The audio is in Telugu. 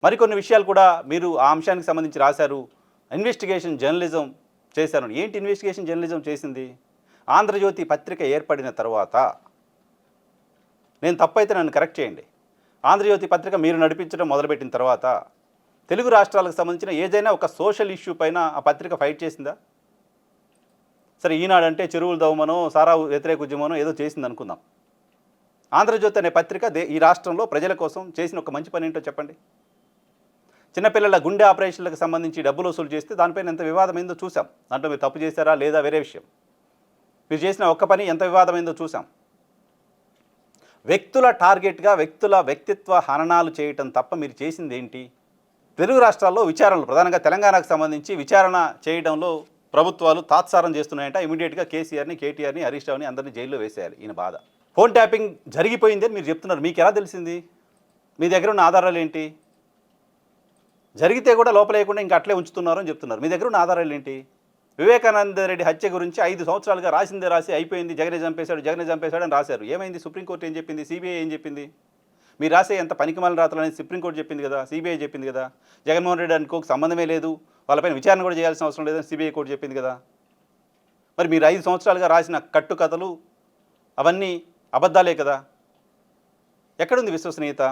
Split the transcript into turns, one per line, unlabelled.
మరికొన్ని విషయాలు కూడా మీరు ఆ అంశానికి సంబంధించి రాశారు. ఇన్వెస్టిగేషన్ జర్నలిజం చేశారు. ఏంటి ఇన్వెస్టిగేషన్ జర్నలిజం చేసింది? ఆంధ్రజ్యోతి పత్రిక ఏర్పడిన తర్వాత, నేను తప్పైతే నన్ను కరెక్ట్ చేయండి, ఆంధ్రజ్యోతి పత్రిక మీరు నడిపించడం మొదలుపెట్టిన తర్వాత తెలుగు రాష్ట్రాలకు సంబంధించిన ఏదైనా ఒక సోషల్ ఇష్యూ పైన ఆ పత్రిక ఫైట్ చేసిందా? సరే, ఈనాడంటే చెరువులు దవ్వమనో సారా వ్యతిరేక ఉద్యమనో ఏదో చేసింది అనుకుందాం. ఆంధ్రజ్యోతి అనే పత్రిక ఈ రాష్ట్రంలో ప్రజల కోసం చేసిన ఒక మంచి పని ఏంటో చెప్పండి. చిన్నపిల్లల గుండె ఆపరేషన్లకు సంబంధించి డబ్బులు వసూలు చేస్తే దానిపైన ఎంత వివాదమైందో చూసాం. దాంట్లో మీరు తప్పు చేశారా లేదా వేరే విషయం. మీరు చేసిన ఒక్క పని ఎంత వివాదమైందో చూసాం. వ్యక్తుల టార్గెట్గా వ్యక్తుల వ్యక్తిత్వ హననాలు చేయటం తప్ప మీరు చేసింది ఏంటి? తెలుగు రాష్ట్రాల్లో విచారణలు, ప్రధానంగా తెలంగాణకు సంబంధించి విచారణ చేయడంలో ప్రభుత్వాలు తాత్సారం చేస్తున్నాయంట. ఇమీడియట్గా కేసీఆర్ని, కేటీఆర్ని, హరీష్ రావుని అందరినీ జైల్లో వేసేయాలి. ఈయన బాధ. ఫోన్ ట్యాపింగ్ జరిగిపోయింది అని మీరు చెప్తున్నారు. మీకు ఎలా తెలిసింది? మీ దగ్గర ఉన్న ఆధారాలు ఏంటి? జరిగితే కూడా లోపలేయకుండా ఇంకా అట్లే ఉంచుతున్నారు అని చెప్తున్నారు. మీ దగ్గర ఉన్న ఆధారాలు ఏంటి? వివేకానంద రెడ్డి హత్య గురించి 5 సంవత్సరాలుగా రాసిందే రాసి అయిపోయింది, జగనే చంపేశాడు అని రాశారు. ఏమైంది? సుప్రీంకోర్టు ఏం చెప్పింది? సిబిఐ ఏం చెప్పింది? మీరు రాసే ఎంత పనికిమాలిన రాతలు అనేది సుప్రీంకోర్టు చెప్పింది కదా, సిబిఐ చెప్పింది కదా. జగన్మోహన్ రెడ్డి అనుకోకు సంబంధమే లేదు, వాళ్ళపైన విచారణ కూడా చేయాల్సిన అవసరం లేదని సిబిఐ కోర్టు చెప్పింది కదా. మరి మీరు 5 సంవత్సరాలుగా రాసిన కట్టుకథలు అవన్నీ అబద్ధాలే కదా. ఎక్కడుంది విశ్వసనీయత?